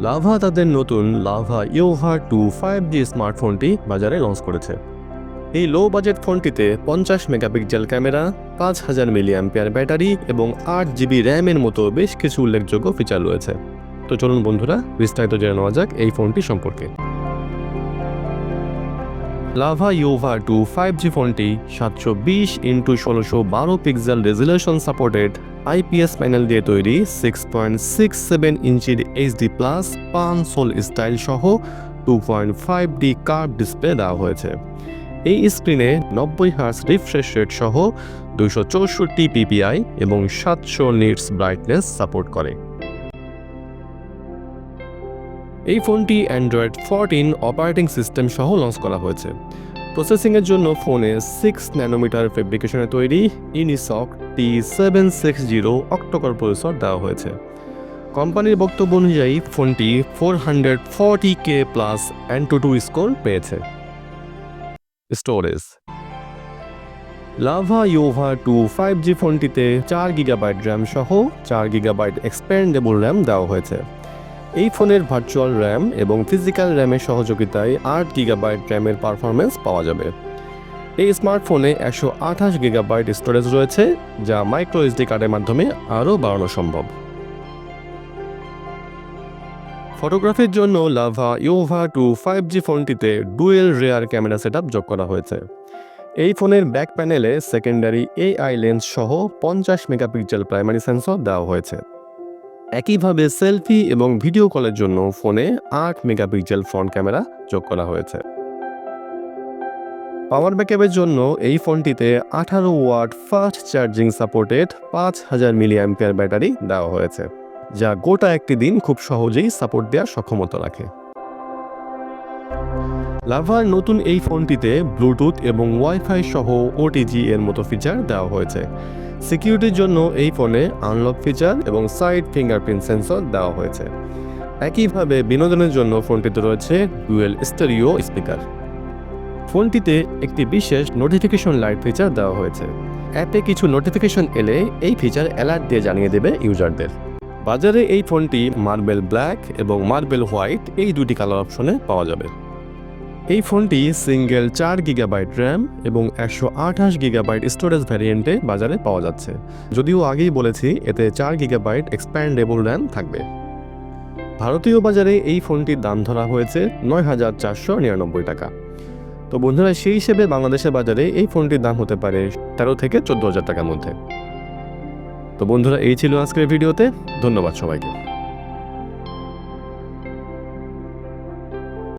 Lava তাদের নতুন lava Yuva 2 5G স্মার্টফোনটি বাজারে লঞ্চ করেছে। এই লো বাজেট ফোনটিতে 50 মেগাপিক্সেল ক্যামেরা, 5000 মিলিঅ্যাম্পিয়ার ব্যাটারি এবং 8GB র্যামের মতো বেশ কিছু উল্লেখযোগ্য ফিচার রয়েছে। তো চলুন বন্ধুরা, বিস্তারিত জেনে নেওয়া যাক এই ফোনটি সম্পর্কে। লাভা ইউভা 2 5G ফোনটি 720x1612 pixel resolution supported IPS panel দিয়ে তৈরি 6.67 ইঞ্চির HD+ পান সোল স্টাইল সহ 2.5D কার্ভ ডিসপ্লে দেওয়া হয়েছে। এই স্ক্রিনে 90Hz রিফ্রেশ রেট সহ 264 ppi এবং 700 নিটস ব্রাইটনেস সাপোর্ট করে। এই ফোনটি অ্যান্ড্রয়েড 14 অপারেটিং সিস্টেম সহ লঞ্চ করা হয়েছে। প্রসেসিংয়ের জন্য ফোনে 6 ন্যানোমিটার ফেব্রিকেশনে তৈরি ইনিসক T760 অক্টোকর প্রসেসর দেওয়া হয়েছে। কোম্পানির বক্তব্য অনুযায়ী ফোনটি 440K প্লাস AnTuTu স্কোর পেয়েছে। স্টোরেজ লাভা ইউভা 2 5G ফোনটিতে 4GB র্যাম সহ 4GB এক্সপ্যান্ডেবল র্যাম দেওয়া হয়েছে। এই ফোনের ভার্চুয়াল র্যাম এবং ফিজিক্যাল র্যামের সহযোগিতায় 8GB র্যামের পারফরমেন্স পাওয়া যাবে। এই স্মার্টফোনে 128GB স্টোরেজ রয়েছে, যা মাইক্রো SD কার্ডের মাধ্যমে আরও বাড়ানো সম্ভব। ফটোগ্রাফির জন্য লাভা ইউভা 2 5G ফোনটিতে ডুয়েল রেয়ার ক্যামেরা সেটআপ যোগ করা হয়েছে। এই ফোনের ব্যাক প্যানেলে সেকেন্ডারি AI লেন্স সহ 50 মেগাপিক্সেল প্রাইমারি সেন্সর দেওয়া হয়েছে। একইভাবে সেলফি এবং ভিডিও কলের জন্য ফোনে 8 মেগাপিক্সেল ফ্রন্ট ক্যামেরা যোগ করা হয়েছে। পাওয়ার ব্যাকআপের জন্য এই ফোনটিতে 18 watt fast charging supported 5000 milliampere battery দেওয়া হয়েছে, যা গোটা একটি দিন খুব সহজেই সাপোর্ট দেওয়ার সক্ষমতা রাখে। লাভার নতুন এই ফোনটিতে ব্লুটুথ এবং ওয়াইফাই সহ OTG এর মতো ফিচার দেওয়া হয়েছে। সিকিউরিটির জন্য এই ফোনে আনলক ফিচার এবং সাইড ফিঙ্গারপ্রিন্ট সেন্সর দেওয়া হয়েছে। একইভাবে বিনোদনের জন্য ফোনটিতে রয়েছে ডুয়েল স্টেরিও স্পিকার। ফোনটিতে একটি বিশেষ নোটিফিকেশন লাইট ফিচার দেওয়া হয়েছে। অ্যাপে কিছু নোটিফিকেশন এলে এই ফিচার অ্যালার্ট দিয়ে জানিয়ে দেবে ইউজারদের। বাজারে এই ফোনটি মার্বেল ব্ল্যাক এবং মার্বেল হোয়াইট এই দুটি কালার অপশনে পাওয়া যাবে। এই ফোনটি সিঙ্গেল 4GB র্যাম এবং 128GB স্টোরেজ ভ্যারিয়েন্টে বাজারে পাওয়া যাচ্ছে। যদিও আগেই বলেছি, এতে 4GB এক্সপ্যান্ডেবল র্যাম থাকবে। ভারতীয় বাজারে এই ফোনটির দাম ধরা হয়েছে 9499 টাকা। তো বন্ধুরা, সেই হিসেবে বাংলাদেশের বাজারে এই ফোনটির দাম হতে পারে 13 থেকে 14,000 টাকার মধ্যে। তো বন্ধুরা, এই ছিল আজকের ভিডিওতে। ধন্যবাদ সবাইকে।